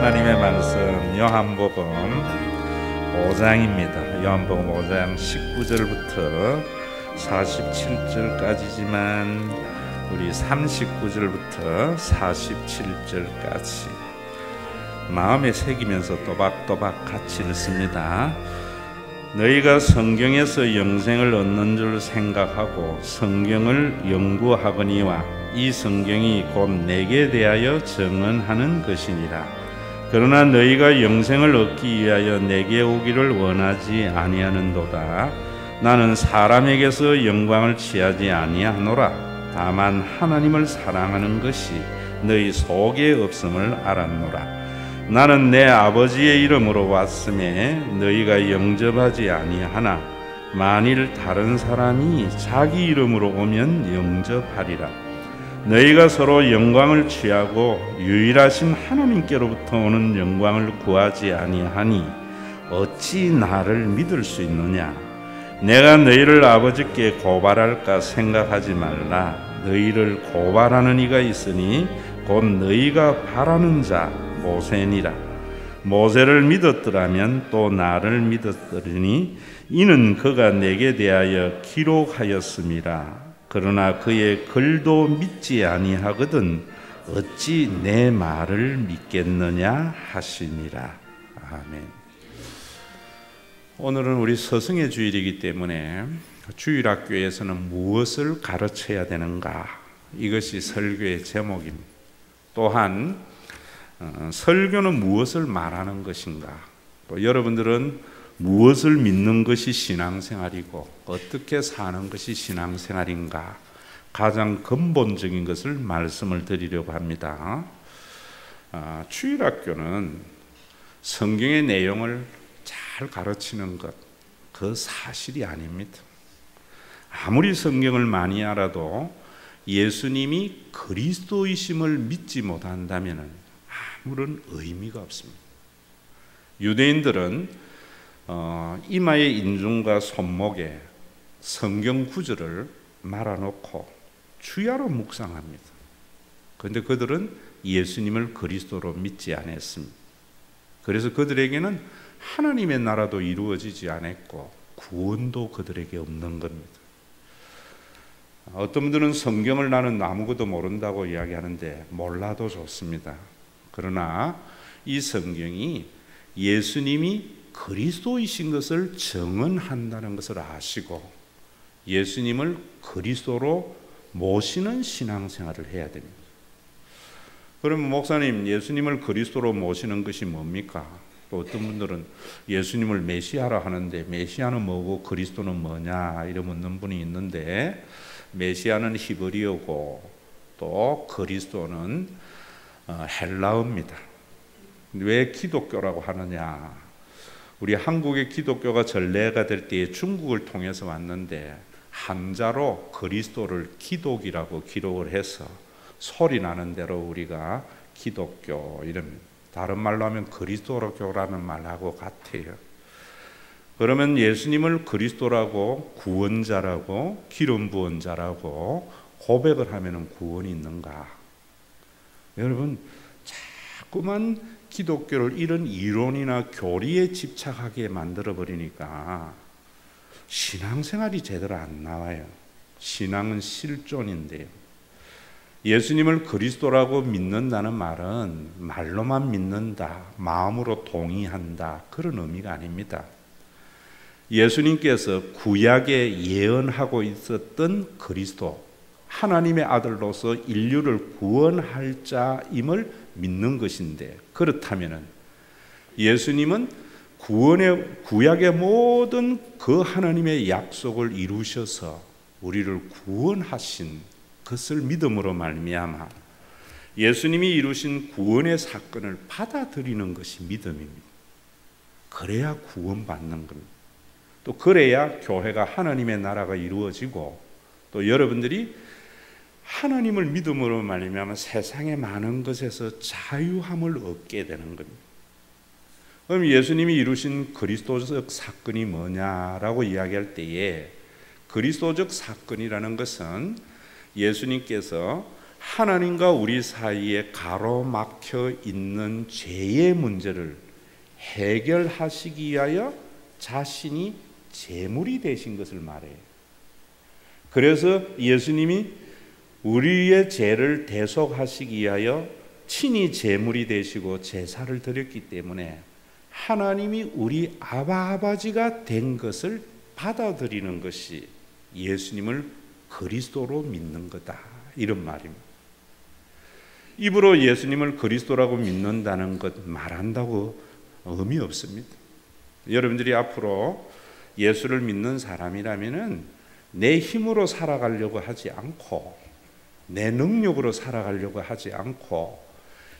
하나님의 말씀 요한복음 5장입니다. 요한복음 5장 19절부터 47절까지지만 우리 39절부터 47절까지 마음에 새기면서 또박또박 같이 읽습니다. 너희가 성경에서 영생을 얻는 줄 생각하고 성경을 연구하거니와 이 성경이 곧 내게 대하여 증언하는 것이니라. 그러나 너희가 영생을 얻기 위하여 내게 오기를 원하지 아니하는도다. 나는 사람에게서 영광을 취하지 아니하노라. 다만 하나님을 사랑하는 것이 너희 속에 없음을 알았노라. 나는 내 아버지의 이름으로 왔음에 너희가 영접하지 아니하나 만일 다른 사람이 자기 이름으로 오면 영접하리라. 너희가 서로 영광을 취하고 유일하신 하나님께로부터 오는 영광을 구하지 아니하니 어찌 나를 믿을 수 있느냐? 내가 너희를 아버지께 고발할까 생각하지 말라. 너희를 고발하는 이가 있으니 곧 너희가 바라는 자 모세니라. 모세를 믿었더라면 또 나를 믿었더니 이는 그가 내게 대하여 기록하였음이라. 그러나 그의 글도 믿지 아니하거든 어찌 내 말을 믿겠느냐 하시니라. 아멘. 오늘은 우리 서승의 주일이기 때문에 주일학교에서는 무엇을 가르쳐야 되는가, 이것이 설교의 제목입니다. 또한 설교는 무엇을 말하는 것인가, 또 여러분들은 무엇을 믿는 것이 신앙생활이고 어떻게 사는 것이 신앙생활인가, 가장 근본적인 것을 말씀을 드리려고 합니다. 주일학교는 성경의 내용을 잘 가르치는 것, 그 사실이 아닙니다. 아무리 성경을 많이 알아도 예수님이 그리스도이심을 믿지 못한다면 아무런 의미가 없습니다. 유대인들은 이마의 인중과 손목에 성경 구절을 말아놓고 주야로 묵상합니다. 그런데 그들은 예수님을 그리스도로 믿지 않았습니다. 그래서 그들에게는 하나님의 나라도 이루어지지 않았고 구원도 그들에게 없는 겁니다. 어떤 분들은 성경을 나는 아무것도 모른다고 이야기하는데 몰라도 좋습니다. 그러나 이 성경이 예수님이 그리스도이신 것을 증언한다는 것을 아시고 예수님을 그리스도로 모시는 신앙생활을 해야 됩니다. 그러면 목사님, 예수님을 그리스도로 모시는 것이 뭡니까? 또 어떤 분들은 예수님을 메시아라 하는데 메시아는 뭐고 그리스도는 뭐냐 이래 묻는 분이 있는데, 메시아는 히브리어고 또 그리스도는 헬라어입니다. 왜 기독교라고 하느냐? 우리 한국의 기독교가 전례가 될 때에 중국을 통해서 왔는데 한자로 그리스도를 기독이라고 기록을 해서 소리 나는 대로 우리가 기독교 이름, 다른 말로 하면 그리스도교라는 말하고 같아요. 그러면 예수님을 그리스도라고, 구원자라고, 기름 부은 자라고 고백을 하면 구원이 있는가? 여러분, 자꾸만 기독교를 이런 이론이나 교리에 집착하게 만들어버리니까 신앙생활이 제대로 안 나와요. 신앙은 실존인데요. 예수님을 그리스도라고 믿는다는 말은 말로만 믿는다, 마음으로 동의한다, 그런 의미가 아닙니다. 예수님께서 구약에 예언하고 있었던 그리스도, 하나님의 아들로서 인류를 구원할 자임을 믿는 것인데, 그렇다면 예수님은 구약의 모든 그 하나님의 약속을 이루셔서 우리를 구원하신 것을 믿음으로 말미암아 예수님이 이루신 구원의 사건을 받아들이는 것이 믿음입니다. 그래야 구원받는 겁니다. 또 그래야 교회가, 하나님의 나라가 이루어지고 또 여러분들이 하나님을 믿음으로 말미암아 세상의 많은 것에서 자유함을 얻게 되는 겁니다. 그럼 예수님이 이루신 그리스도적 사건이 뭐냐라고 이야기할 때에 그리스도적 사건이라는 것은 예수님께서 하나님과 우리 사이에 가로막혀 있는 죄의 문제를 해결하시기 위하여 자신이 제물이 되신 것을 말해요. 그래서 예수님이 우리의 죄를 대속하시기 위하여 친히 제물이 되시고 제사를 드렸기 때문에 하나님이 우리 아버지가 된 것을 받아들이는 것이 예수님을 그리스도로 믿는 거다, 이런 말입니다. 입으로 예수님을 그리스도라고 믿는다는 것 말한다고 의미 없습니다. 여러분들이 앞으로 예수를 믿는 사람이라면은 내 힘으로 살아가려고 하지 않고 내 능력으로 살아가려고 하지 않고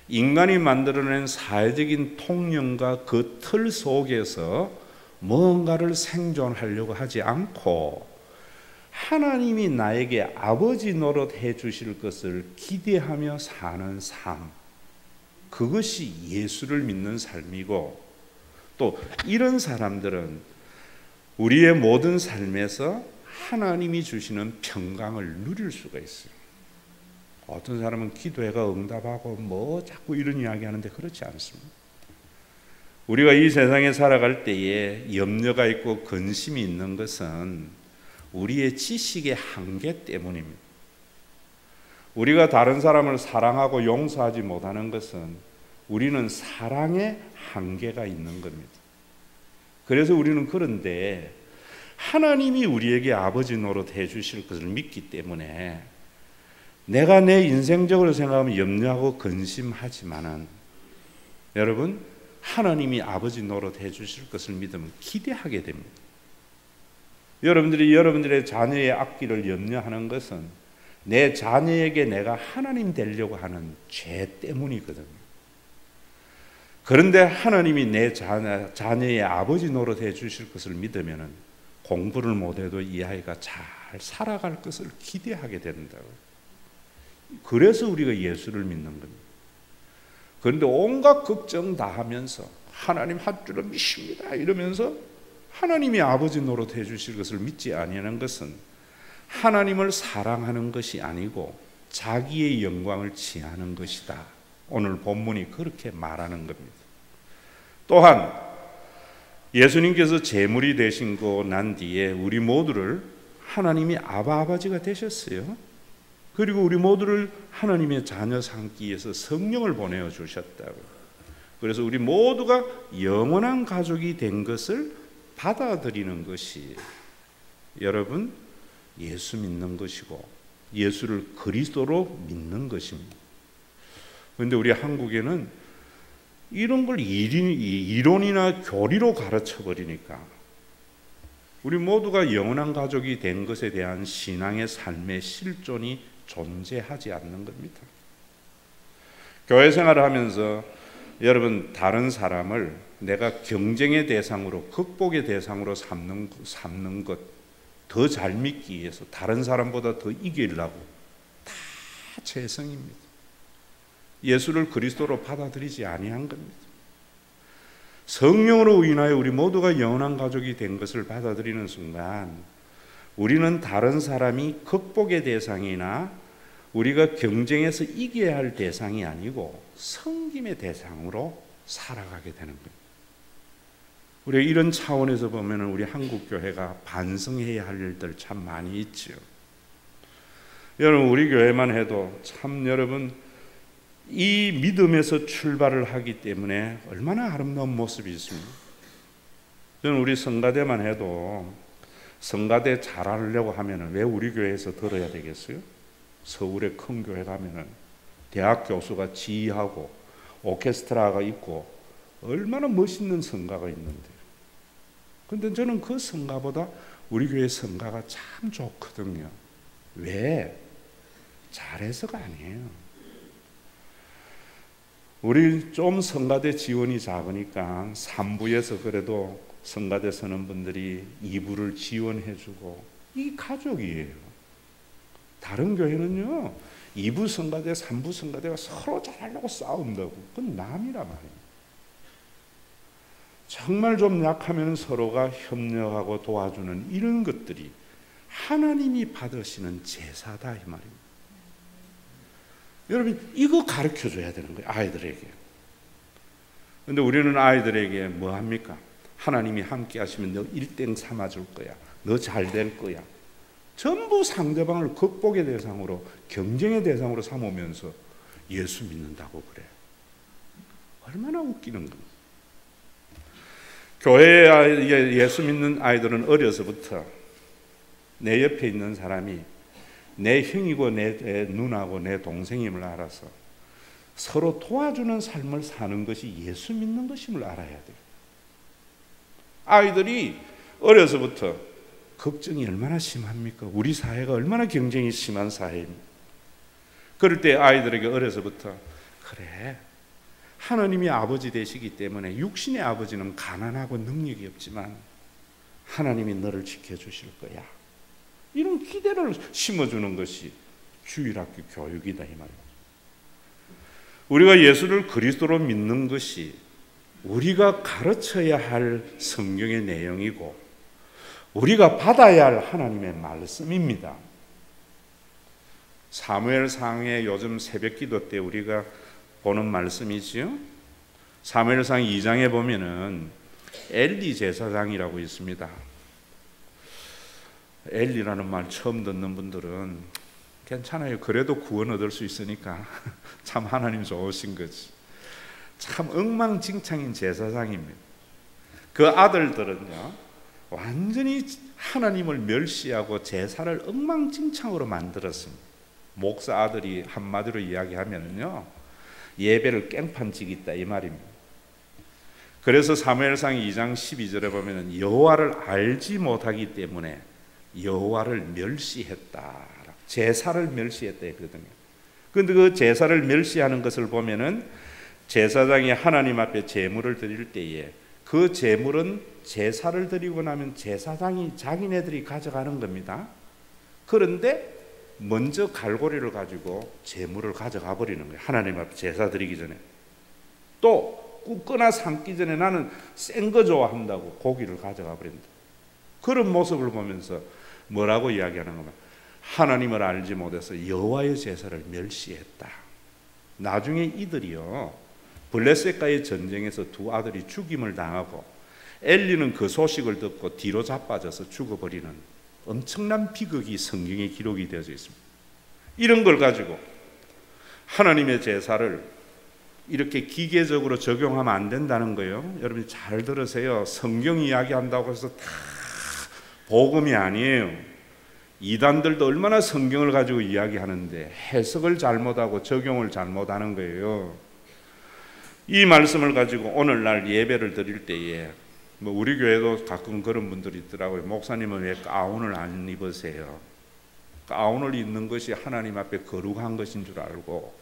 인간이 만들어낸 사회적인 통념과 그 틀 속에서 뭔가를 생존하려고 하지 않고 하나님이 나에게 아버지 노릇 해주실 것을 기대하며 사는 삶, 그것이 예수를 믿는 삶이고, 또 이런 사람들은 우리의 모든 삶에서 하나님이 주시는 평강을 누릴 수가 있어요. 어떤 사람은 기도회가 응답하고 뭐 자꾸 이런 이야기 하는데 그렇지 않습니다. 우리가 이 세상에 살아갈 때에 염려가 있고 근심이 있는 것은 우리의 지식의 한계 때문입니다. 우리가 다른 사람을 사랑하고 용서하지 못하는 것은 우리는 사랑의 한계가 있는 겁니다. 그래서 우리는 그런데 하나님이 우리에게 아버지 노릇 해주실 것을 믿기 때문에 내가 내 인생적으로 생각하면 염려하고 근심하지만은 여러분, 하나님이 아버지 노릇 해주실 것을 믿으면 기대하게 됩니다. 여러분들이 여러분들의 자녀의 앞길을 염려하는 것은 내 자녀에게 내가 하나님 되려고 하는 죄 때문이거든요. 그런데 하나님이 내 자녀의 아버지 노릇 해주실 것을 믿으면 공부를 못해도 이 아이가 잘 살아갈 것을 기대하게 된다고요. 그래서 우리가 예수를 믿는 겁니다. 그런데 온갖 걱정 다 하면서 하나님 한 줄로 믿습니다 이러면서 하나님이 아버지 노릇 해주실 것을 믿지 아니하는 것은 하나님을 사랑하는 것이 아니고 자기의 영광을 취하는 것이다. 오늘 본문이 그렇게 말하는 겁니다. 또한 예수님께서 제물이 되시고 난 뒤에 우리 모두를 하나님이 아버지가 되셨어요. 그리고 우리 모두를 하나님의 자녀 삼기 위해서 성령을 보내어 주셨다고. 그래서 우리 모두가 영원한 가족이 된 것을 받아들이는 것이 여러분 예수 믿는 것이고 예수를 그리스도로 믿는 것입니다. 그런데 우리 한국에는 이런 걸 이론이나 교리로 가르쳐 버리니까 우리 모두가 영원한 가족이 된 것에 대한 신앙의 삶의 실존이 존재하지 않는 겁니다. 교회 생활을 하면서 여러분 다른 사람을 내가 경쟁의 대상으로 극복의 대상으로 삼는 것 더 잘 믿기 위해서 다른 사람보다 더 이기려고 다 죄성입니다. 예수를 그리스도로 받아들이지 아니한 겁니다. 성령으로 인하여 우리 모두가 영원한 가족이 된 것을 받아들이는 순간 우리는 다른 사람이 극복의 대상이나 우리가 경쟁에서 이겨야 할 대상이 아니고 섬김의 대상으로 살아가게 되는 겁니다. 우리가 이런 차원에서 보면 우리 한국 교회가 반성해야 할 일들 참 많이 있죠. 여러분 우리 교회만 해도 참 여러분 이 믿음에서 출발을 하기 때문에 얼마나 아름다운 모습이 있습니다. 저는 우리 성가대만 해도 성가대 잘하려고 하면 왜 우리 교회에서 들어야 되겠어요? 서울의 큰 교회 가면은 대학 교수가 지휘하고 오케스트라가 있고 얼마나 멋있는 성가가 있는데. 그런데 저는 그 성가보다 우리 교회 성가가 참 좋거든요. 왜? 잘해서가 아니에요. 우리 좀 성가대 지원이 작으니까 3부에서 그래도 성가대 서는 분들이 2부를 지원해주고 이 가족이에요. 다른 교회는요 2부 성가대, 3부 성가대가 서로 잘하려고 싸운다고. 그건 남이란 말이에요. 정말 좀 약하면 서로가 협력하고 도와주는 이런 것들이 하나님이 받으시는 제사다 이 말입니다. 여러분 이거 가르쳐 줘야 되는 거예요, 아이들에게. 근데 우리는 아이들에게 뭐 합니까? 하나님이 함께 하시면 너 1등 삼아줄 거야, 너 잘 될 거야. 전부 상대방을 극복의 대상으로, 경쟁의 대상으로 삼으면서 예수 믿는다고 그래. 얼마나 웃기는 겁니까? 교회에 예수 믿는 아이들은 어려서부터 내 옆에 있는 사람이 내 형이고 내 누나고 내 동생임을 알아서 서로 도와주는 삶을 사는 것이 예수 믿는 것임을 알아야 돼요. 아이들이 어려서부터 걱정이 얼마나 심합니까? 우리 사회가 얼마나 경쟁이 심한 사회입니까? 그럴 때 아이들에게 어려서부터 그래, 하나님이 아버지 되시기 때문에 육신의 아버지는 가난하고 능력이 없지만 하나님이 너를 지켜주실 거야, 이런 기대를 심어주는 것이 주일학교 교육이다 이 말이에요. 우리가 예수를 그리스도로 믿는 것이 우리가 가르쳐야 할 성경의 내용이고 우리가 받아야 할 하나님의 말씀입니다. 사무엘상의 요즘 새벽기도 때 우리가 보는 말씀이지요. 사무엘상 2장에 보면은 엘리 제사장이라고 있습니다. 엘리라는 말 처음 듣는 분들은 괜찮아요. 그래도 구원 얻을 수 있으니까 참 하나님 좋으신 거지. 참 엉망진창인 제사장입니다. 그 아들들은요, 완전히 하나님을 멸시하고 제사를 엉망진창으로 만들었습니다. 목사 아들이 한마디로 이야기하면요, 예배를 깽판지기 있다 이 말입니다. 그래서 사무엘상 2장 12절에 보면 여호와를 알지 못하기 때문에 여호와를 멸시했다, 제사를 멸시했다 했거든요. 그런데 그 제사를 멸시하는 것을 보면은 제사장이 하나님 앞에 제물을 드릴 때에 그 제물은 제사를 드리고 나면 제사장이 자기네들이 가져가는 겁니다. 그런데 먼저 갈고리를 가지고 제물을 가져가 버리는 거예요. 하나님 앞에 제사 드리기 전에. 또 굽거나 삶기 전에 나는 센 거 좋아한다고 고기를 가져가 버린다. 그런 모습을 보면서 뭐라고 이야기하는 거냐, 하나님을 알지 못해서 여호와의 제사를 멸시했다. 나중에 이들이요, 블레셋과의 전쟁에서 두 아들이 죽임을 당하고 엘리는 그 소식을 듣고 뒤로 자빠져서 죽어버리는 엄청난 비극이 성경에 기록이 되어져 있습니다. 이런 걸 가지고 하나님의 제사를 이렇게 기계적으로 적용하면 안 된다는 거예요. 여러분 잘 들으세요. 성경 이야기한다고 해서 다 복음이 아니에요. 이단들도 얼마나 성경을 가지고 이야기하는데 해석을 잘못하고 적용을 잘못하는 거예요. 이 말씀을 가지고 오늘날 예배를 드릴 때에 뭐 우리 교회도 가끔 그런 분들이 있더라고요. 목사님은 왜 가운을 안 입으세요? 가운을 입는 것이 하나님 앞에 거룩한 것인 줄 알고,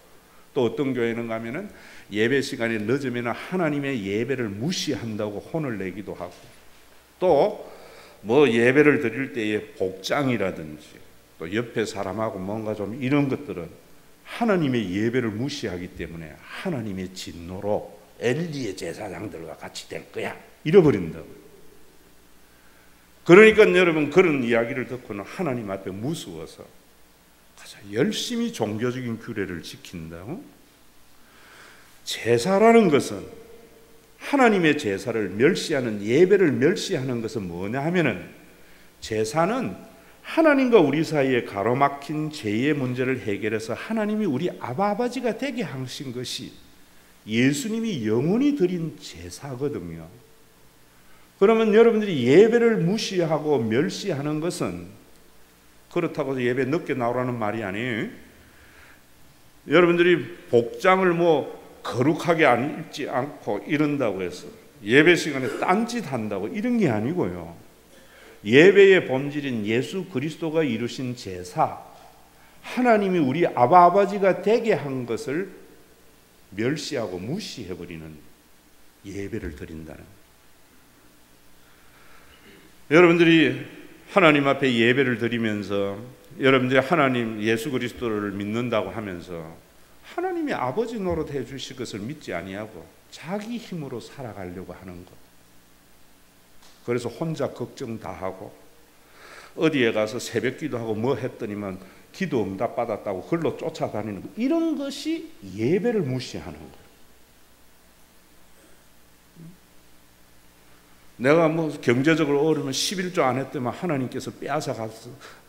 또 어떤 교회는 가면은 예배 시간에 늦으면 하나님의 예배를 무시한다고 혼을 내기도 하고, 또 뭐 예배를 드릴 때에 복장이라든지 또 옆에 사람하고 뭔가 좀 이런 것들은 하나님의 예배를 무시하기 때문에 하나님의 진노로 엘리의 제사장들과 같이 될 거야, 잃어버린다고. 그러니까 여러분 그런 이야기를 듣고는 하나님 앞에 무서워서 가서 열심히 종교적인 규례를 지킨다고. 제사라는 것은, 하나님의 제사를 멸시하는, 예배를 멸시하는 것은 뭐냐 하면은, 제사는 하나님과 우리 사이에 가로막힌 죄의 문제를 해결해서 하나님이 우리 아버지가 되게 하신 것이 예수님이 영원히 드린 제사거든요. 그러면 여러분들이 예배를 무시하고 멸시하는 것은, 그렇다고 예배 늦게 나오라는 말이 아니에요. 여러분들이 복장을 뭐 거룩하게 안 입지 않고 이런다고 해서 예배 시간에 딴짓 한다고 이런 게 아니고요. 예배의 본질인 예수 그리스도가 이루신 제사, 하나님이 우리 아버지가 되게 한 것을 멸시하고 무시해버리는 예배를 드린다는 거예요. 여러분들이 하나님 앞에 예배를 드리면서 여러분들이 하나님 예수 그리스도를 믿는다고 하면서 하나님이 아버지 노릇 해 주실 것을 믿지 아니하고 자기 힘으로 살아가려고 하는 것. 그래서 혼자 걱정 다 하고 어디에 가서 새벽기도 하고 뭐 했더니만 기도 응답 받았다고 그걸로 쫓아다니는 거, 이런 것이 예배를 무시하는 거예요. 내가 뭐 경제적으로 어려우면 11조 안 했더만 하나님께서 빼앗아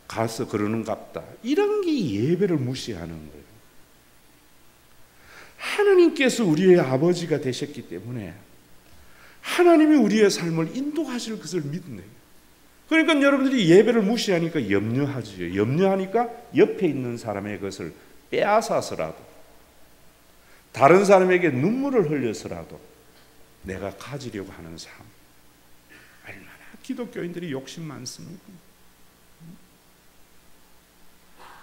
가서 그러는갑다. 이런 게 예배를 무시하는 거예요. 하나님께서 우리의 아버지가 되셨기 때문에 하나님이 우리의 삶을 인도하실 것을 믿네요. 그러니까 여러분들이 예배를 무시하니까 염려하지요. 염려하니까 옆에 있는 사람의 것을 빼앗아서라도, 다른 사람에게 눈물을 흘려서라도 내가 가지려고 하는 삶. 얼마나 기독교인들이 욕심 많습니까?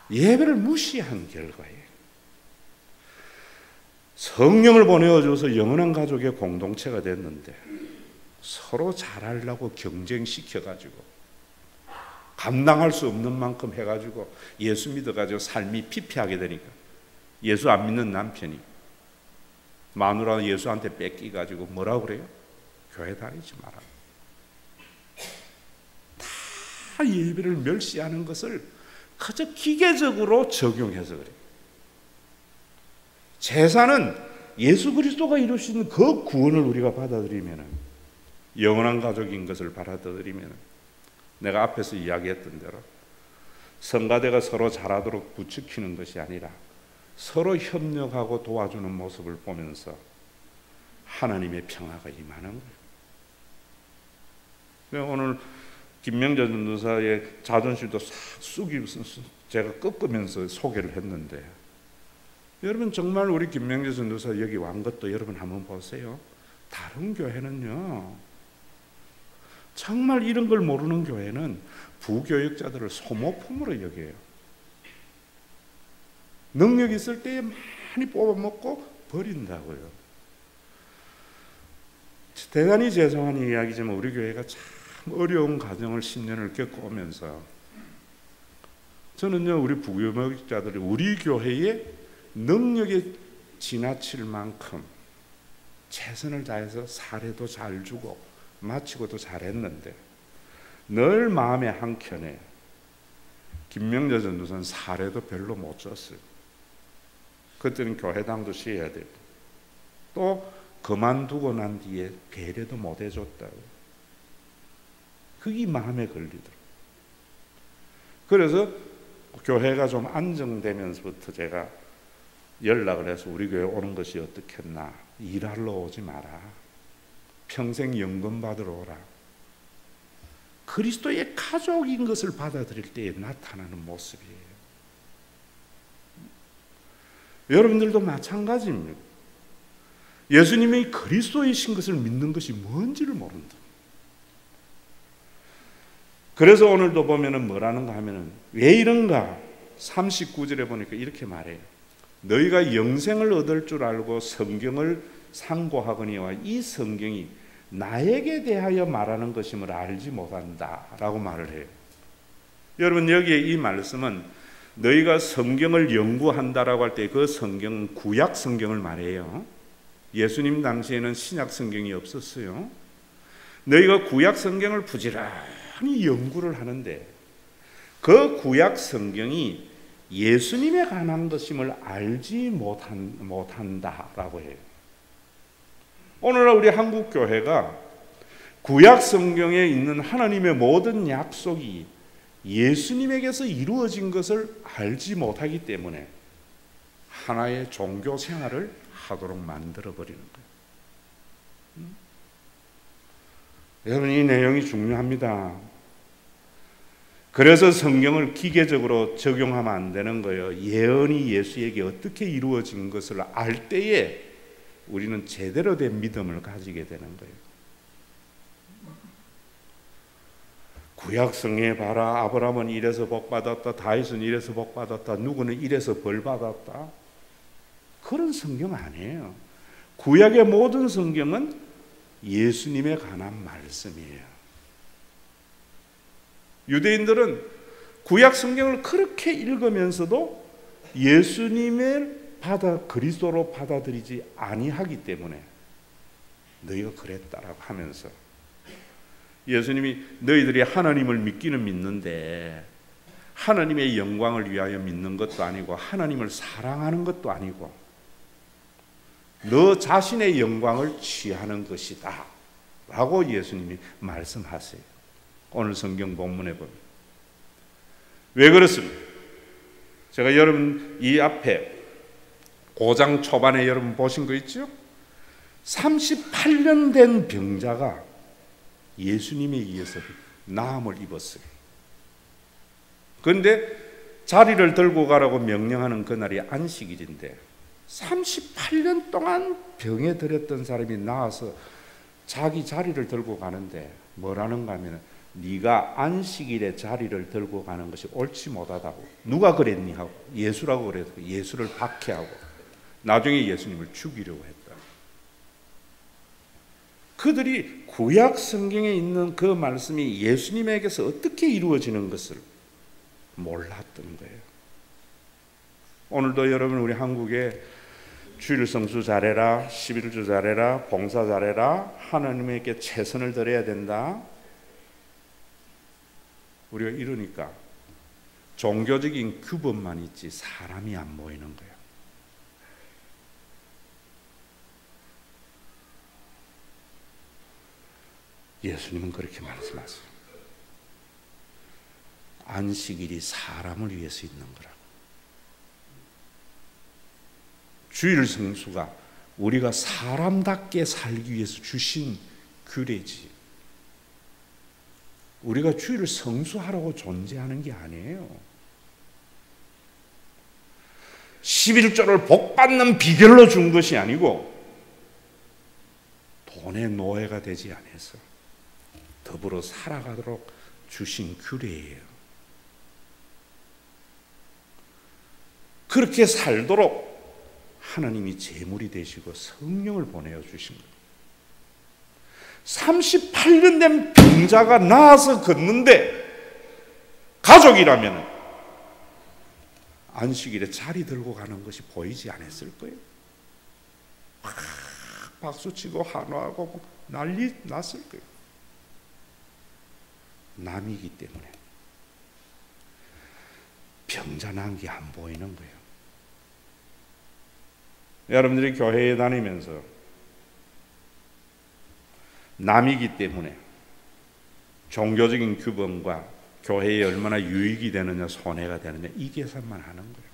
예배를 무시한 결과예요. 성령을 보내어줘서 영원한 가족의 공동체가 됐는데 서로 잘하려고 경쟁시켜가지고 감당할 수 없는 만큼 해가지고 예수 믿어가지고 삶이 피폐하게 되니까, 예수 안 믿는 남편이 마누라 예수한테 뺏기가지고 뭐라고 그래요? 교회 다니지 마라. 다 예배를 멸시하는 것을 그저 기계적으로 적용해서 그래요. 제사는 예수 그리스도가 이루시는 그 구원을 우리가 받아들이면, 영원한 가족인 것을 받아들이면, 내가 앞에서 이야기했던 대로 성가대가 서로 잘하도록 부추기는 것이 아니라 서로 협력하고 도와주는 모습을 보면서 하나님의 평화가 임하는 거예요. 오늘 김명자 전도사의 자존심도 싹 숙이면서 제가 꺾으면서 소개를 했는데, 여러분 정말 우리 김명재 전도사 여기 완 것도 여러분 한번 보세요. 다른 교회는요, 정말 이런 걸 모르는 교회는 부교육자들을 소모품으로 여겨요. 능력 있을 때에 많이 뽑아먹고 버린다고요. 대단히 죄송한 이야기지만 우리 교회가 참 어려운 과정을 10년을 겪어오면서 저는요, 우리 부교육자들이 우리 교회에 능력에 지나칠 만큼 최선을 다해서 사례도 잘 주고 마치고도 잘했는데, 늘 마음의 한켠에 김명자 전도사는 사례도 별로 못 줬어요. 그때는 교회당도 쉬어야 되고 또 그만두고 난 뒤에 배려도 못 해줬다고. 그게 마음에 걸리더라고요. 그래서 교회가 좀 안정되면서부터 제가 연락을 해서 우리 교회 오는 것이 어떻겠나, 일하러 오지 마라, 평생 연금 받으러 오라. 그리스도의 가족인 것을 받아들일 때에 나타나는 모습이에요. 여러분들도 마찬가지입니다. 예수님이 그리스도이신 것을 믿는 것이 뭔지를 모른다. 그래서 오늘도 보면은 뭐라는가 하면은, 왜 이런가 39절에 보니까 이렇게 말해요. 너희가 영생을 얻을 줄 알고 성경을 상고하거니와 이 성경이 나에게 대하여 말하는 것임을 알지 못한다 라고 말을 해요. 여러분 여기에 이 말씀은 너희가 성경을 연구한다라고 할 때 그 성경은 구약 성경을 말해요. 예수님 당시에는 신약 성경이 없었어요. 너희가 구약 성경을 부지런히 연구를 하는데 그 구약 성경이 예수님에 관한 것임을 알지 못한다라고 해요. 오늘날 우리 한국 교회가 구약 성경에 있는 하나님의 모든 약속이 예수님에게서 이루어진 것을 알지 못하기 때문에 하나의 종교 생활을 하도록 만들어버리는 거예요. 여러분 이 내용이 중요합니다. 그래서 성경을 기계적으로 적용하면 안 되는 거예요. 예언이 예수에게 어떻게 이루어진 것을 알 때에 우리는 제대로 된 믿음을 가지게 되는 거예요. 구약성에 봐라, 아브라함은 이래서 복받았다, 다윗은 이래서 복받았다, 누구는 이래서 벌받았다, 그런 성경 아니에요. 구약의 모든 성경은 예수님에 관한 말씀이에요. 유대인들은 구약 성경을 그렇게 읽으면서도 예수님을 그리스도로 받아들이지 아니하기 때문에 너희가 그랬다라고 하면서, 예수님이 너희들이 하나님을 믿기는 믿는데 하나님의 영광을 위하여 믿는 것도 아니고 하나님을 사랑하는 것도 아니고 너 자신의 영광을 취하는 것이다 라고 예수님이 말씀하세요. 오늘 성경 본문에 보면. 왜 그렇습니까? 제가 여러분 이 앞에 5장 초반에 여러분 보신 거 있죠? 38년 된 병자가 예수님에 의해서 나음을 입었어요. 그런데 자리를 들고 가라고 명령하는 그날이 안식일인데 38년 동안 병에 들었던 사람이 나와서 자기 자리를 들고 가는데 뭐라는가 하면 네가 안식일에 자리를 들고 가는 것이 옳지 못하다고. 누가 그랬니 하고 예수라고 그래서 예수를 박해하고 나중에 예수님을 죽이려고 했다. 그들이 구약 성경에 있는 그 말씀이 예수님에게서 어떻게 이루어지는 것을 몰랐던 거예요. 오늘도 여러분 우리 한국에 주일 성수 잘해라, 11주 잘해라, 봉사 잘해라, 하나님에게 최선을 다해야 된다. 우리가 이러니까 종교적인 규범만 있지 사람이 안 보이는 거예요. 예수님은 그렇게 말씀하세요. 안식일이 사람을 위해서 있는 거라고. 주일 성수가 우리가 사람답게 살기 위해서 주신 규례지. 우리가 주일을 성수하라고 존재하는 게 아니에요. 11조를 복받는 비결로 준 것이 아니고 돈의 노예가 되지 않아서 더불어 살아가도록 주신 규례예요. 그렇게 살도록 하나님이 제물이 되시고 성령을 보내어 주신 거예요. 38년 된 병자가 나와서 걷는데 가족이라면 안식일에 자리 들고 가는 것이 보이지 않았을 거예요. 막 박수치고 환호하고 난리 났을 거예요. 남이기 때문에 병자 난 게 안 보이는 거예요. 여러분들이 교회에 다니면서 남이기 때문에 종교적인 규범과 교회에 얼마나 유익이 되느냐 손해가 되느냐 이 계산만 하는 거예요.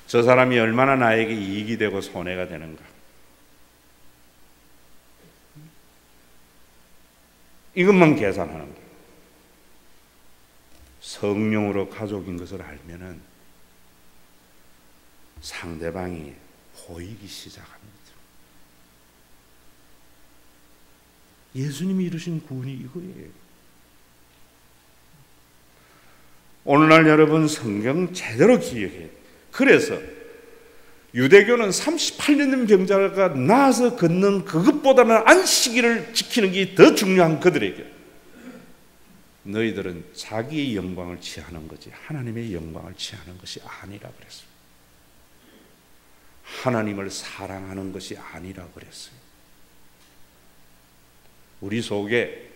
저 사람이 얼마나 나에게 이익이 되고 손해가 되는가 이것만 계산하는 거예요. 성령으로 가족인 것을 알면은 상대방이 보이기 시작합니다. 예수님이 이루신 구원이 이거예요. 오늘날 여러분 성경 제대로 기억해요. 그래서 유대교는 38년 된 병자가 나와서 걷는 그것보다는 안식일을 지키는 게 더 중요한 그들에게 너희들은 자기의 영광을 취하는 거지 하나님의 영광을 취하는 것이 아니라 그랬어요. 하나님을 사랑하는 것이 아니라 그랬어요. 우리 속에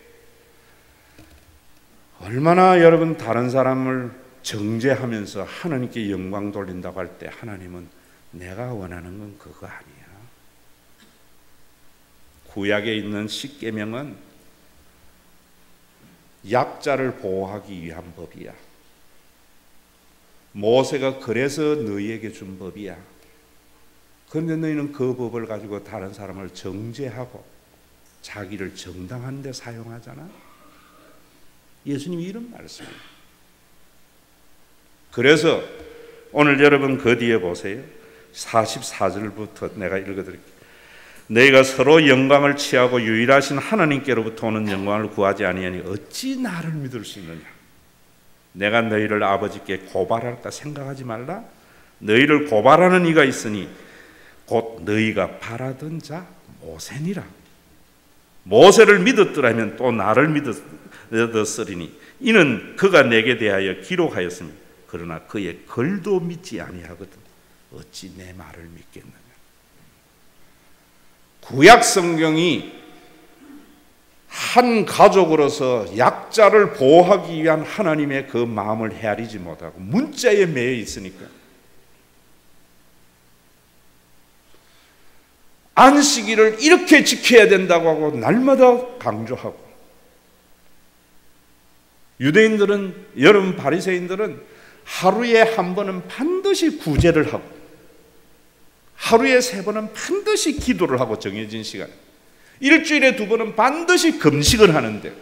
얼마나 여러분 다른 사람을 정죄하면서 하나님께 영광 돌린다고 할 때 하나님은 내가 원하는 건 그거 아니야. 구약에 있는 십계명은 약자를 보호하기 위한 법이야. 모세가 그래서 너희에게 준 법이야. 그런데 너희는 그 법을 가지고 다른 사람을 정죄하고 자기를 정당한 데 사용하잖아. 예수님이 이런 말씀이에요. 그래서 오늘 여러분 그 뒤에 보세요. 44절부터 내가 읽어드릴게요. 너희가 서로 영광을 취하고 유일하신 하나님께로부터 오는 영광을 구하지 아니하니 어찌 나를 믿을 수 있느냐. 내가 너희를 아버지께 고발할까 생각하지 말라. 너희를 고발하는 이가 있으니 곧 너희가 바라던 자 모세니라. 모세를 믿었더라면 또 나를 믿었으리니 이는 그가 내게 대하여 기록하였으니 그러나 그의 글도 믿지 아니하거든 어찌 내 말을 믿겠느냐. 구약 성경이 한 가족으로서 약자를 보호하기 위한 하나님의 그 마음을 헤아리지 못하고 문자에 매여 있으니까 안식일을 이렇게 지켜야 된다고 하고 날마다 강조하고, 유대인들은, 여러분 바리새인들은 하루에 한 번은 반드시 구제를 하고 하루에 3번은 반드시 기도를 하고 정해진 시간, 일주일에 2번은 반드시 금식을 하는데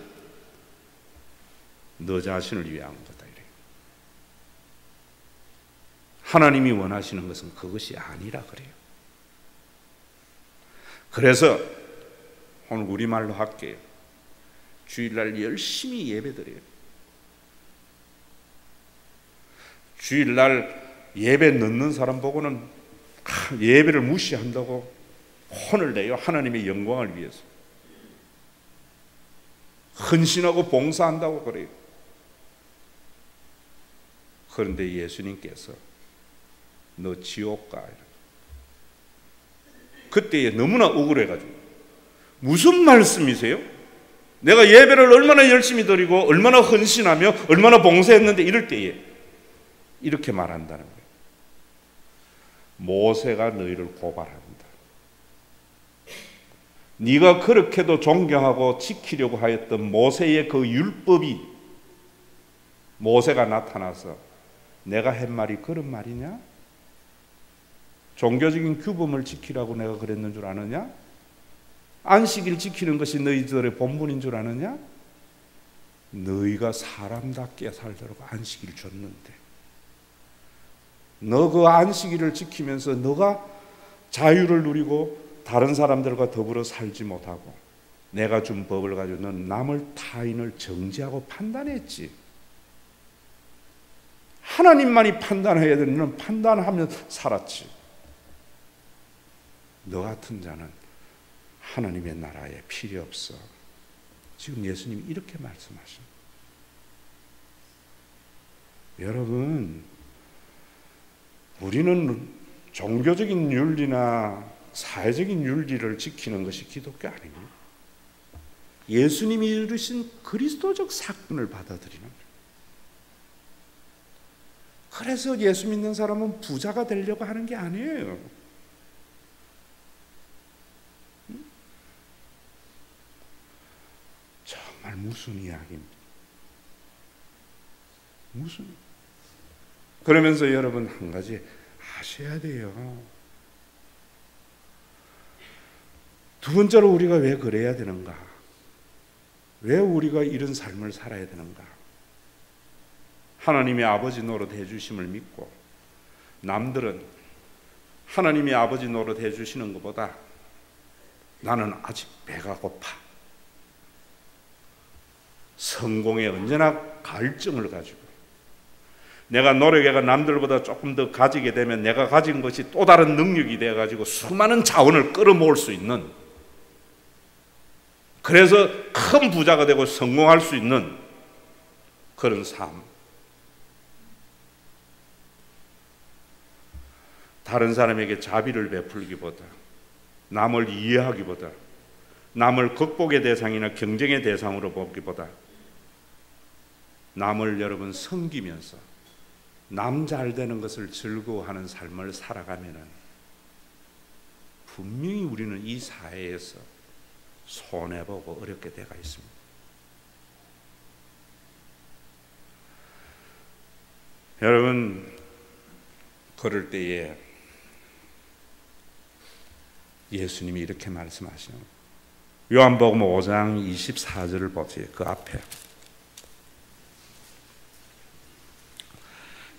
너 자신을 위한 거다 이래요. 하나님이 원하시는 것은 그것이 아니라 그래요. 그래서 오늘 우리말로 할게요. 주일날 열심히 예배드려요. 주일날 예배 넣는 사람 보고는 예배를 무시한다고 혼을 내요. 하나님의 영광을 위해서 헌신하고 봉사한다고 그래요. 그런데 예수님께서 너 지옥 가, 그때에 너무나 억울해가지고, 무슨 말씀이세요? 내가 예배를 얼마나 열심히 드리고 얼마나 헌신하며 얼마나 봉사했는데 이럴 때에 이렇게 말한다는 거예요. 모세가 너희를 고발한다. 네가 그렇게도 존경하고 지키려고 하였던 모세의 그 율법이, 모세가 나타나서 내가 한 말이 그런 말이냐? 종교적인 규범을 지키라고 내가 그랬는 줄 아느냐? 안식일 지키는 것이 너희들의 본분인 줄 아느냐? 너희가 사람답게 살도록 안식일 줬는데 너 그 안식일을 지키면서 너가 자유를 누리고 다른 사람들과 더불어 살지 못하고 내가 준 법을 가지고 넌 남을 타인을 정죄하고 판단했지. 하나님만이 판단해야 되는 너는 판단하며 살았지. 너 같은 자는 하나님의 나라에 필요 없어. 지금 예수님이 이렇게 말씀하십니다. 여러분, 우리는 종교적인 윤리나 사회적인 윤리를 지키는 것이 기독교 아닙니다. 예수님이 이루신 그리스도적 사건을 받아들이는 거예요. 그래서 예수 믿는 사람은 부자가 되려고 하는 게 아니에요. 정말 무슨 이야기입니다. 무슨. 그러면서 여러분 한 가지 아셔야 돼요. 두 번째로 우리가 왜 그래야 되는가? 왜 우리가 이런 삶을 살아야 되는가? 하나님의 아버지 노릇 해주심을 믿고 남들은 하나님의 아버지 노릇 해주시는 것보다 나는 아직 배가 고파, 성공에 언제나 갈증을 가지고 내가 노력해가 남들보다 조금 더 가지게 되면 내가 가진 것이 또 다른 능력이 되어가지고 수많은 자원을 끌어모을 수 있는, 그래서 큰 부자가 되고 성공할 수 있는 그런 삶. 다른 사람에게 자비를 베풀기보다, 남을 이해하기보다, 남을 극복의 대상이나 경쟁의 대상으로 보기보다 남을 여러분 섬기면서 남 잘 되는 것을 즐거워하는 삶을 살아가면은 분명히 우리는 이 사회에서 손해보고 어렵게 돼가 있습니다. 여러분, 그럴 때에 예수님이 이렇게 말씀하시는 거예요. 요한복음 5장 24절을 보세요. 그 앞에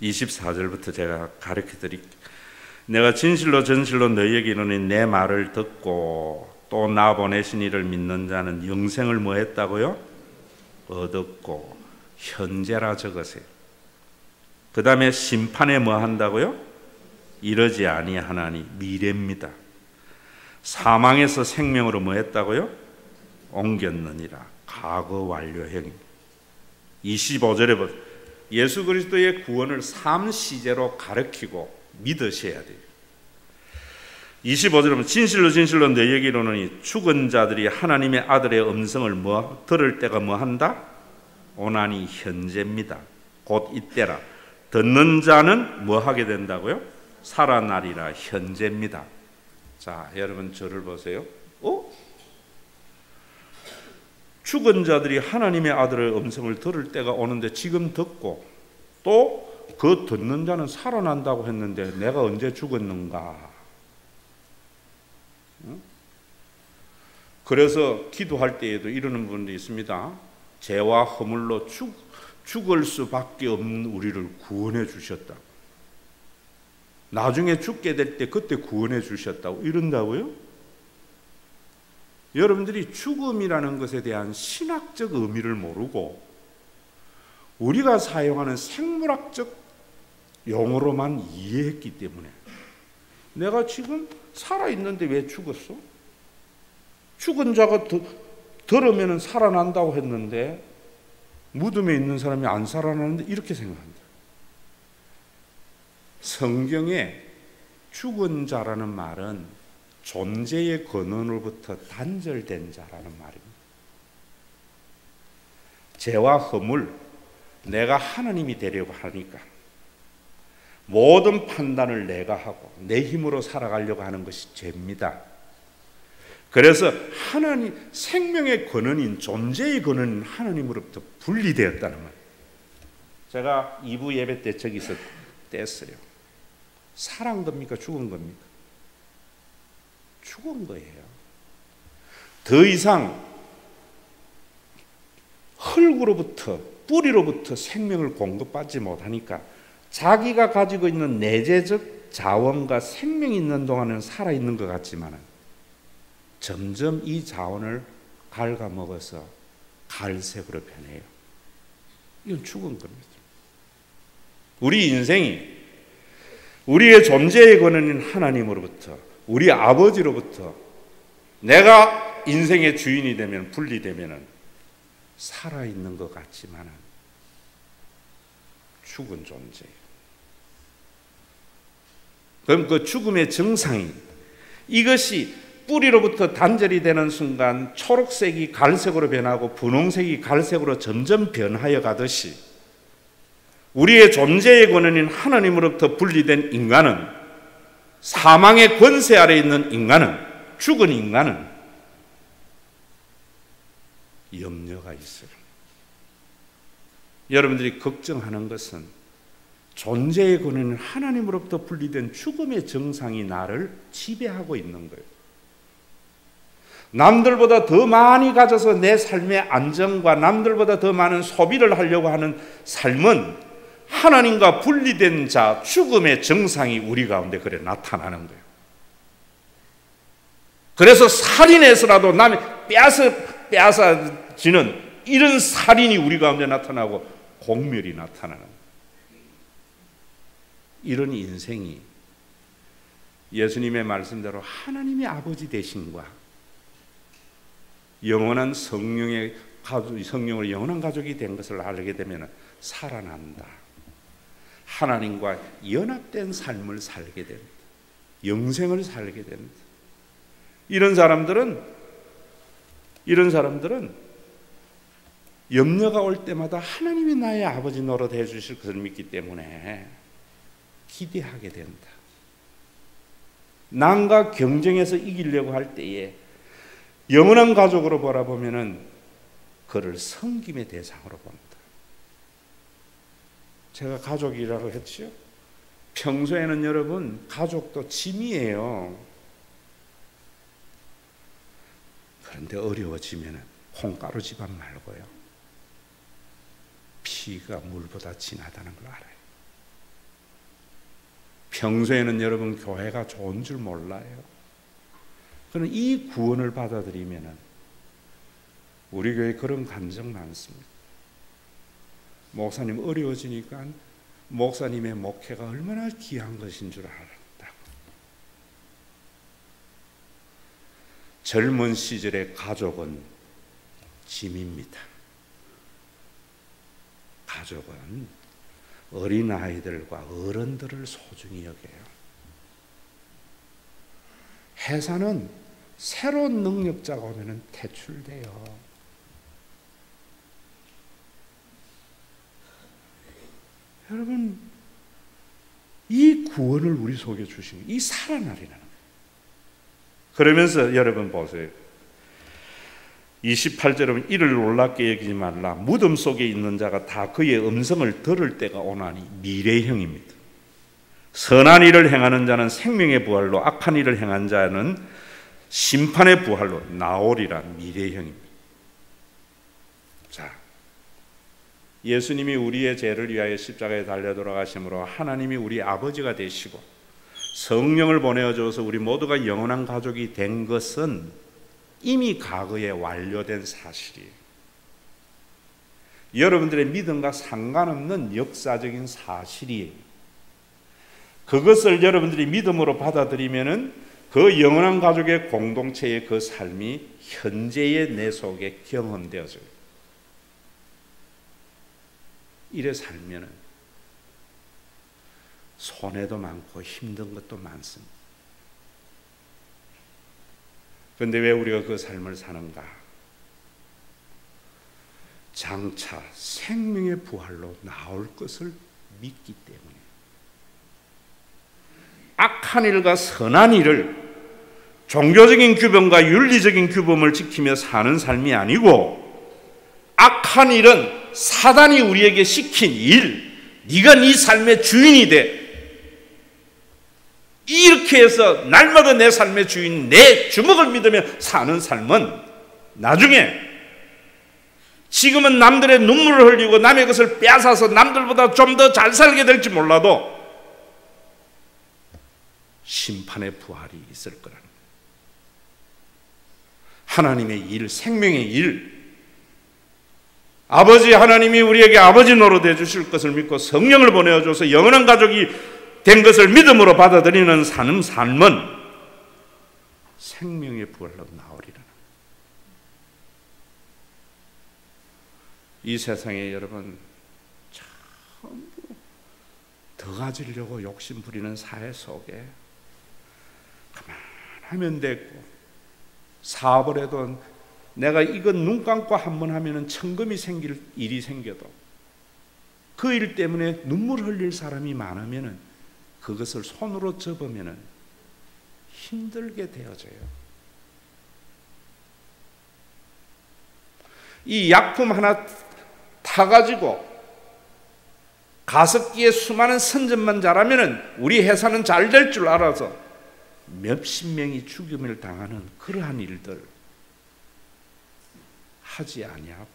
24절부터 제가 가르쳐 드릴게요. 내가 진실로 진실로 너희에게 이르노니 내 말을 듣고 또 나 보내신 이를 믿는 자는 영생을 뭐 했다고요? 얻었고 현재라 적으세요. 그 다음에 심판에 뭐 한다고요? 이러지 아니하나니 미래입니다. 사망에서 생명으로 뭐 했다고요? 옮겼느니라. 과거 완료형. 25절에 보세요. 예수 그리스도의 구원을 삶 시제로 가르치고 믿으셔야 돼요. 25절에 보면 진실로 진실로 너희에게 이르노니 죽은 자들이 하나님의 아들의 음성을 들을 때가 뭐한다? 오나니 현재입니다. 곧 이때라. 듣는 자는 뭐 하게 된다고요? 살아나리라. 현재입니다. 자, 여러분 저를 보세요. 죽은 자들이 하나님의 아들의 음성을 들을 때가 오는데 지금 듣고 또 그 듣는 자는 살아난다고 했는데 내가 언제 죽었는가? 그래서 기도할 때에도 이러는 분도 있습니다. 죄와 허물로 죽을 수밖에 없는 우리를 구원해 주셨다. 나중에 죽게 될 때 그때 구원해 주셨다고 이런다고요? 여러분들이 죽음이라는 것에 대한 신학적 의미를 모르고 우리가 사용하는 생물학적 용어로만 이해했기 때문에 내가 지금 살아있는데 왜 죽었어? 죽은 자가 들으면 살아난다고 했는데 무덤에 있는 사람이 안 살아나는데 이렇게 생각한다. 성경에 죽은 자라는 말은 존재의 근원으로부터 단절된 자라는 말입니다. 죄와 허물, 내가 하나님이 되려고 하니까 모든 판단을 내가 하고 내 힘으로 살아가려고 하는 것이 죄입니다. 그래서 하나님, 생명의 근원인, 존재의 근원인 하나님으로부터 분리되었다는 말. 제가 2부 예배 때 저기서 뗐어요. 살아난 겁니까? 죽은 겁니까? 죽은 거예요. 더 이상 흙으로부터, 뿌리로부터 생명을 공급받지 못하니까 자기가 가지고 있는 내재적 자원과 생명이 있는 동안은 살아있는 것 같지만 점점 이 자원을 갉아먹어서 갈색으로 변해요. 이건 죽은 겁니다. 우리 인생이 우리의 존재의 근원인 하나님으로부터, 우리 아버지로부터 내가 인생의 주인이 되면, 분리되면 살아있는 것 같지만 죽은 존재예요. 그럼 그 죽음의 증상이, 이것이 뿌리로부터 단절이 되는 순간 초록색이 갈색으로 변하고 분홍색이 갈색으로 점점 변하여 가듯이 우리의 존재의 근원인 하나님으로부터 분리된 인간은, 사망의 권세 아래 있는 인간은, 죽은 인간은 염려가 있어요. 여러분들이 걱정하는 것은 존재의 근원인 하나님으로부터 분리된 죽음의 증상이 나를 지배하고 있는 거예요. 남들보다 더 많이 가져서 내 삶의 안정과 남들보다 더 많은 소비를 하려고 하는 삶은 하나님과 분리된 자, 죽음의 증상이 우리 가운데 그래 나타나는 거예요. 그래서 살인해서라도 남의 빼앗아지는 이런 살인이 우리 가운데 나타나고 공멸이 나타나는 거예요. 이런 인생이 예수님의 말씀대로 하나님의 아버지 되심과 영원한 성령으로 영원한 가족이 된 것을 알게 되면 살아난다. 하나님과 연합된 삶을 살게 됩니다. 영생을 살게 됩니다. 이런 사람들은 염려가 올 때마다 하나님이 나의 아버지 노릇 해주실 것을 믿기 때문에 기대하게 된다. 남과 경쟁해서 이기려고 할 때에 영원한 가족으로 바라보면은 그를 섬김의 대상으로 본다. 제가 가족이라고 했죠. 평소에는 여러분 가족도 짐이에요. 그런데 어려워지면은 콩가루 집안 말고요, 피가 물보다 진하다는 걸 알아요. 평소에는 여러분 교회가 좋은 줄 몰라요. 그럼 이 구원을 받아들이면은 우리 교회 그런 감정 많습니다. 목사님 어려워지니까 목사님의 목회가 얼마나 귀한 것인 줄 알았다고. 젊은 시절의 가족은 짐입니다. 가족은 어린아이들과 어른들을 소중히 여겨요. 회사는 새로운 능력자가 오면 퇴출돼요. 여러분, 이 구원을 우리 속에 주신 이 살아나리라는 거예요. 그러면서 여러분 보세요. 28절은 이를 놀랍게 여기지 말라. 무덤 속에 있는 자가 다 그의 음성을 들을 때가 오나니 미래형입니다. 선한 일을 행하는 자는 생명의 부활로, 악한 일을 행한 자는 심판의 부활로 나오리라. 미래형입니다. 자, 예수님이 우리의 죄를 위하여 십자가에 달려 돌아가심으로 하나님이 우리 아버지가 되시고 성령을 보내어줘서 우리 모두가 영원한 가족이 된 것은 이미 과거에 완료된 사실이에요. 여러분들의 믿음과 상관없는 역사적인 사실이에요. 그것을 여러분들이 믿음으로 받아들이면은 그 영원한 가족의 공동체의 그 삶이 현재의 내 속에 경험되어져요. 이래 살면은 손해도 많고 힘든 것도 많습니다. 그런데 왜 우리가 그 삶을 사는가? 장차 생명의 부활로 나올 것을 믿기 때문에. 악한 일과 선한 일을 종교적인 규범과 윤리적인 규범을 지키며 사는 삶이 아니고, 악한 일은 사단이 우리에게 시킨 일, 네가 네 삶의 주인이 돼, 이렇게 해서 날마다 내 삶의 주인, 내 주먹을 믿으며 사는 삶은 나중에 지금은 남들의 눈물을 흘리고 남의 것을 빼앗아서 남들보다 좀 더 잘 살게 될지 몰라도 심판의 부활이 있을 거라는 거예요. 하나님의 일, 생명의 일, 아버지 하나님이 우리에게 아버지 노릇해 주실 것을 믿고 성령을 보내어줘서 영원한 가족이 된 것을 믿음으로 받아들이는 삶은 생명의 부활로 나오리라. 이 세상에 여러분 전부 더 가지려고 욕심 부리는 사회 속에 가만하면 됐고, 사업을 해도 내가 이건 눈 감고 한번 하면은 천금이 생길 일이 생겨도 그 일 때문에 눈물 흘릴 사람이 많으면은 그것을 손으로 접으면은 힘들게 되어져요. 이 약품 하나 타가지고 가습기에 수많은 선전만 잘하면은 우리 회사는 잘 될 줄 알아서 몇십 명이 죽임을 당하는 그러한 일들 하지 아니하고,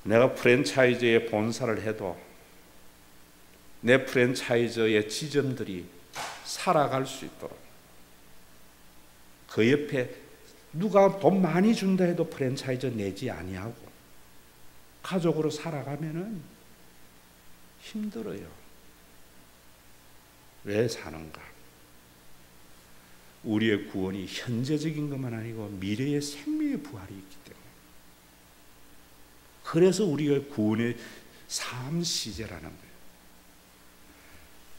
내가 프랜차이즈에 본사를 해도 내 프랜차이즈의 지점들이 살아갈 수 있도록 그 옆에 누가 돈 많이 준다 해도 프랜차이즈 내지 아니하고 가족으로 살아가면은 힘들어요. 왜 사는가? 우리의 구원이 현재적인 것만 아니고 미래의 생명의 부활이 있기 때문에. 그래서 우리가 구원의 삶 시제라는 거예요.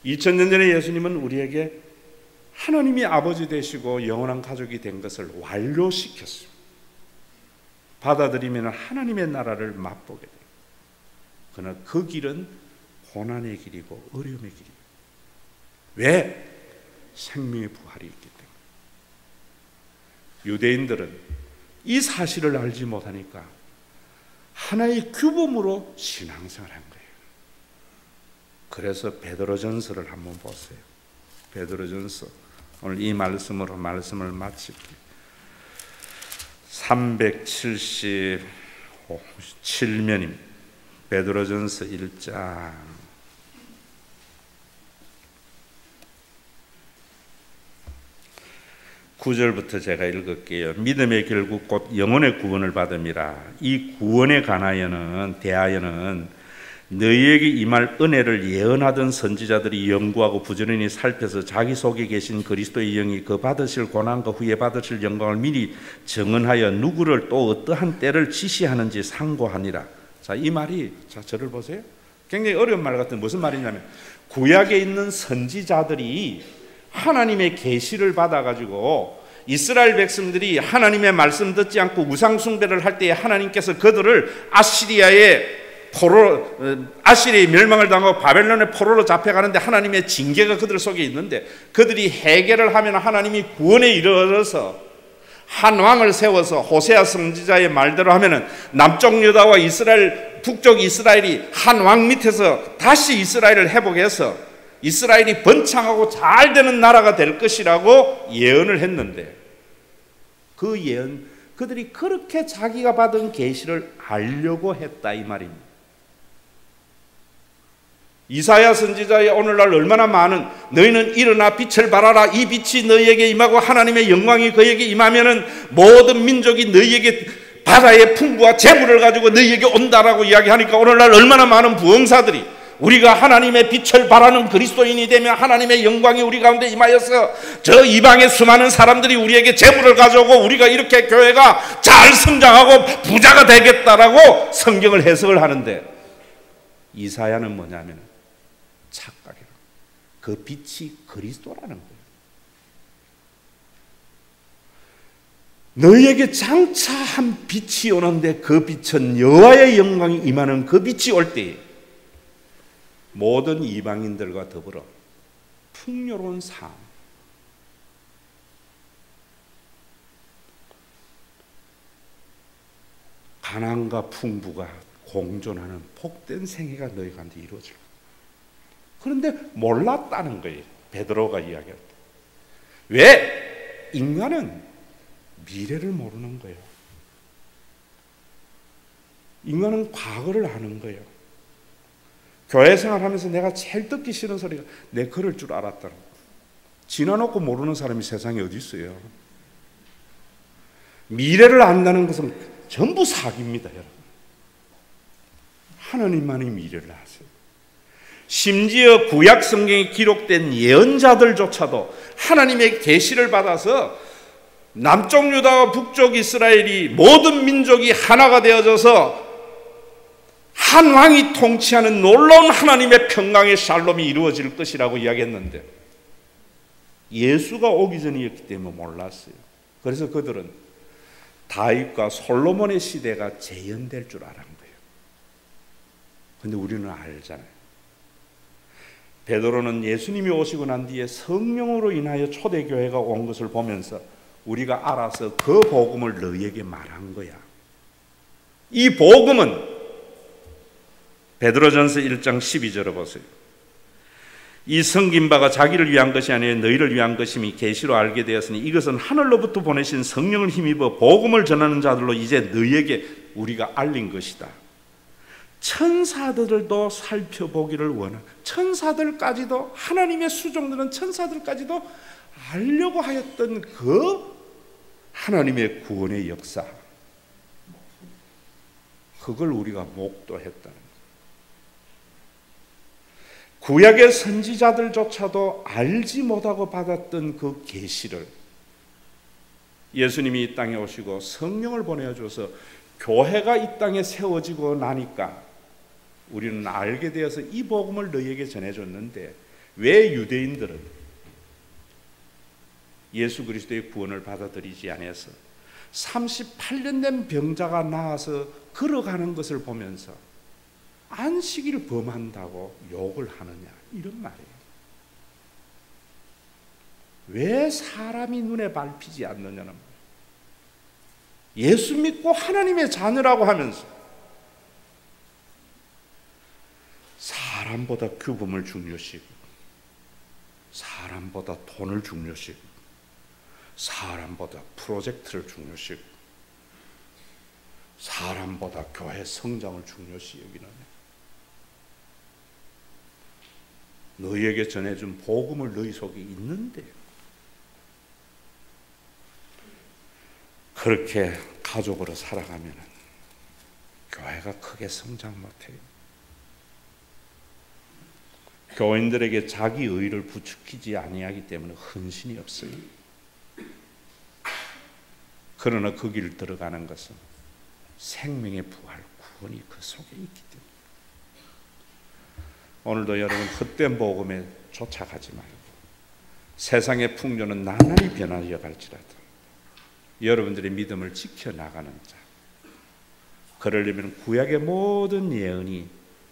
2000년 전에 예수님은 우리에게 하나님이 아버지 되시고 영원한 가족이 된 것을 완료시켰어요. 받아들이면 하나님의 나라를 맛보게 돼요. 그러나 그 길은 고난의 길이고 어려움의 길이에요. 왜? 생명의 부활이 있기 때문에. 유대인들은 이 사실을 알지 못하니까 하나의 규범으로 신앙생활을 한 거예요. 그래서 베드로전서를 한번 보세요. 베드로전서, 오늘 이 말씀으로 말씀을 마칠게요. 377면입니다. 베드로전서 1장 9절부터 제가 읽을게요. 믿음의 결국 곧 영혼의 구원을 받음이라. 이 구원에 대하여는 너희에게 임할 은혜를 예언하던 선지자들이 연구하고 부지런히 살펴서 자기 속에 계신 그리스도의 영이 그 받으실 고난과 후에 받으실 영광을 미리 정언하여 누구를 또 어떠한 때를 지시하는지 상고하니라. 자, 이 말이, 자, 저를 보세요. 굉장히 어려운 말 같은 무슨 말이냐면 구약에 있는 선지자들이 하나님의 계시를 받아가지고 이스라엘 백성들이 하나님의 말씀 듣지 않고 우상 숭배를 할 때에 하나님께서 그들을 아시리아의 멸망을 당하고 바벨론의 포로로 잡혀가는데 하나님의 징계가 그들 속에 있는데 그들이 해결을 하면 하나님이 구원에 이르러서 한 왕을 세워서 호세아 선지자의 말대로 하면은 남쪽 유다와 이스라엘, 북쪽 이스라엘이 한 왕 밑에서 다시 이스라엘을 회복해서 이스라엘이 번창하고 잘 되는 나라가 될 것이라고 예언을 했는데 그 예언, 그들이 그렇게 자기가 받은 계시를 알려고 했다 이 말입니다. 이사야 선지자의 오늘날 얼마나 많은 너희는 일어나 빛을 발하라 이 빛이 너희에게 임하고 하나님의 영광이 그에게 임하면은 모든 민족이 너희에게 바다의 풍부와 재물을 가지고 너희에게 온다라고 이야기하니까 오늘날 얼마나 많은 부흥사들이 우리가 하나님의 빛을 발하는 그리스도인이 되면 하나님의 영광이 우리 가운데 임하여서 저 이방의 수많은 사람들이 우리에게 재물을 가져오고 우리가 이렇게 교회가 잘 성장하고 부자가 되겠다라고 성경을 해석을 하는데 이사야는 뭐냐면 착각이에요. 그 빛이 그리스도라는 거예요. 너희에게 장차 한 빛이 오는데 그 빛은 여호와의 영광이 임하는 그 빛이 올 때에 모든 이방인들과 더불어 풍요로운 삶, 가난과 풍부가 공존하는 복된 생애가 너희 가운데 이루어질 거예요. 그런데 몰랐다는 거예요. 베드로가 이야기할 때. 왜? 인간은 미래를 모르는 거예요. 인간은 과거를 아는 거예요. 교회 생활하면서 내가 제일 듣기 싫은 소리가 내 그럴 줄 알았다는 거예요. 지나놓고 모르는 사람이 세상에 어디 있어요. 미래를 안다는 것은 전부 사기입니다, 여러분. 하나님만이 미래를 아세요. 심지어 구약 성경에 기록된 예언자들조차도 하나님의 계시를 받아서 남쪽 유다와 북쪽 이스라엘이 모든 민족이 하나가 되어져서 한 왕이 통치하는 놀라운 하나님의 평강의 샬롬이 이루어질 것이라고 이야기했는데 예수가 오기 전이었기 때문에 몰랐어요. 그래서 그들은 다윗과 솔로몬의 시대가 재현될 줄 알았는 거예요. 그런데 우리는 알잖아요. 베드로는 예수님이 오시고 난 뒤에 성령으로 인하여 초대교회가 온 것을 보면서 우리가 알아서 그 복음을 너희에게 말한 거야. 이 복음은 베드로전서 1장 12절을 보세요. 이 섬긴 바가 자기를 위한 것이 아니라 너희를 위한 것임이 계시로 알게 되었으니 이것은 하늘로부터 보내신 성령을 힘입어 복음을 전하는 자들로 이제 너희에게 우리가 알린 것이다. 천사들도 살펴보기를 원한 천사들까지도 하나님의 수종들은 천사들까지도 알려고 하였던 그 하나님의 구원의 역사 그걸 우리가 목도했다는 거예요. 구약의 선지자들조차도 알지 못하고 받았던 그 계시를 예수님이 이 땅에 오시고 성령을 보내줘서 교회가 이 땅에 세워지고 나니까 우리는 알게 되어서 이 복음을 너희에게 전해줬는데 왜 유대인들은 예수 그리스도의 구원을 받아들이지 않아서 38년 된 병자가 나와서 걸어가는 것을 보면서 안식일을 범한다고 욕을 하느냐 이런 말이에요. 왜 사람이 눈에 밟히지 않느냐는 말이에요. 예수 믿고 하나님의 자녀라고 하면서 사람보다 규범을 중요시하고 사람보다 돈을 중요시하고 사람보다 프로젝트를 중요시하고 사람보다 교회 성장을 중요시 여기는 너희에게 전해준 복음을 너희 속에 있는데 그렇게 가족으로 살아가면 교회가 크게 성장 못해요. 교인들에게 자기 의를 부추기지 아니하기 때문에 헌신이 없어요. 그러나 그 길 들어가는 것은 생명의 부활, 구원이 그 속에 있기 때문에 오늘도 여러분 헛된 복음에 쫓아가지 말고 세상의 풍조는 나날이 변하여 갈지라도 여러분들의 믿음을 지켜나가는 자, 그러려면 구약의 모든 예언이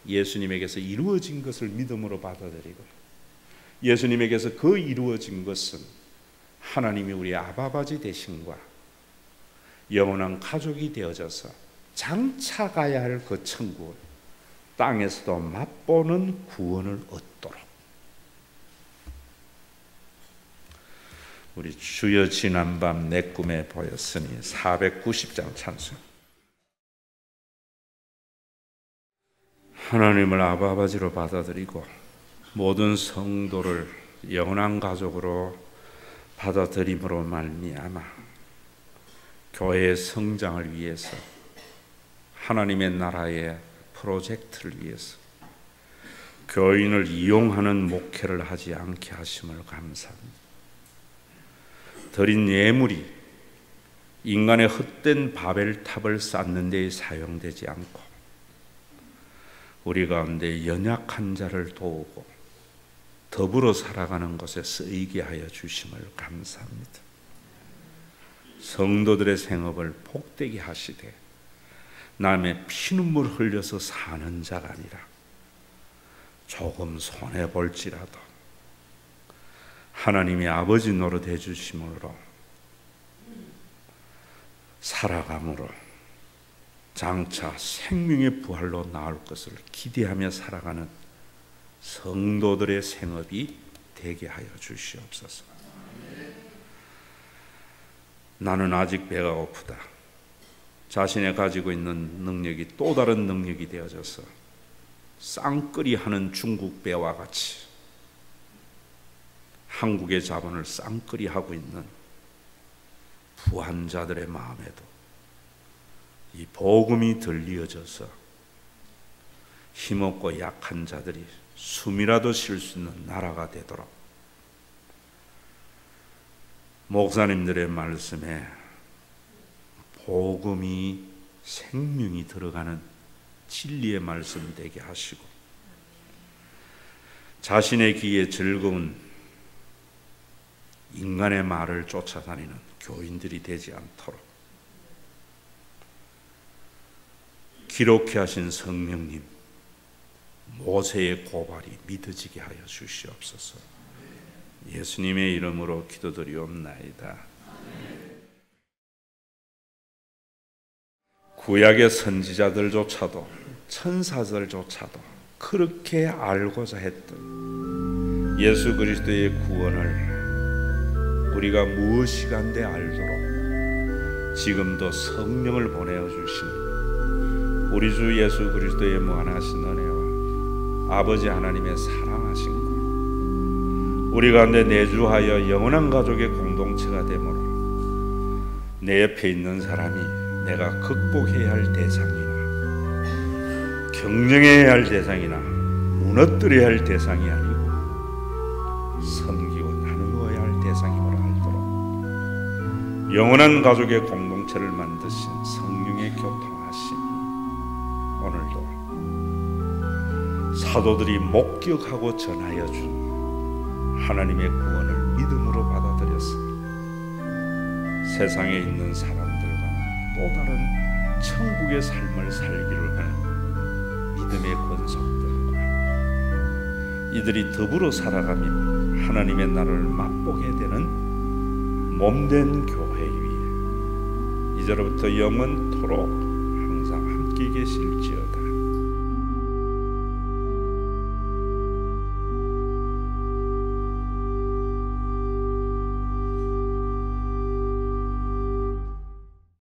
예수님에게서 이루어진 것을 믿음으로 받아들이고 예수님에게서 그 이루어진 것은 하나님이 우리 아바바지 되심과 영원한 가족이 되어져서 장차 가야 할 그 천국을 땅에서도 맛보는 구원을 얻도록 우리 주여 지난밤 내 꿈에 보였으니 490장 찬송. 하나님을 아버지로 받아들이고 모든 성도를 영원한 가족으로 받아들임으로 말미암아 교회의 성장을 위해서 하나님의 나라의 프로젝트를 위해서 교인을 이용하는 목회를 하지 않게 하심을 감사합니다. 드린 예물이 인간의 헛된 바벨탑을 쌓는 데 사용되지 않고 우리 가운데 연약한 자를 도우고 더불어 살아가는 것에 쓰이게 하여 주심을 감사합니다. 성도들의 생업을 복되게 하시되 남의 피눈물 흘려서 사는 자가 아니라 조금 손해볼지라도 하나님이 아버지 노릇해 주심으로 살아감으로 장차 생명의 부활로 나올 것을 기대하며 살아가는 성도들의 생업이 되게 하여 주시옵소서. 나는 아직 배가 고프다. 자신이 가지고 있는 능력이 또 다른 능력이 되어져서 쌍끌이 하는 중국 배와 같이 한국의 자본을 쌍끌이 하고 있는 부한자들의 마음에도 이 복음이 들리어져서 힘없고 약한 자들이 숨이라도 쉴 수 있는 나라가 되도록 목사님들의 말씀에 복음이 생명이 들어가는 진리의 말씀 되게 하시고 자신의 귀에 즐거운 인간의 말을 쫓아다니는 교인들이 되지 않도록 기록해 하신 성령님 모세의 고발이 믿어지게 하여 주시옵소서. 예수님의 이름으로 기도드리옵나이다. 구약의 선지자들조차도 천사들조차도 그렇게 알고자 했던 예수 그리스도의 구원을 우리가 무엇이간데 알도록 지금도 성령을 보내어 주신 우리 주 예수 그리스도의 무한하신 은혜와 아버지 하나님의 사랑하신 것 우리 가운데 내주하여 영원한 가족의 공동체가 되므로 내 옆에 있는 사람이 내가 극복해야 할 대상이나 경쟁해야 할 대상이나 무너뜨려야 할 대상이 아니고 섬기고 나누어야 할 대상임을 알도록 영원한 가족의 공동체를 만드신 성령의 교통하심 오늘도 사도들이 목격하고 전하여 준 하나님의 구원을 믿음으로 받아들여서 세상에 있는 사람들과 또 다른 천국의 삶을 살기를 하는 믿음의 권속들과 이들이 더불어 살아가며 하나님의 나라를 맛보게 되는 몸된 교회 위에 이제로부터 영원토록 항상 함께 계실지어다.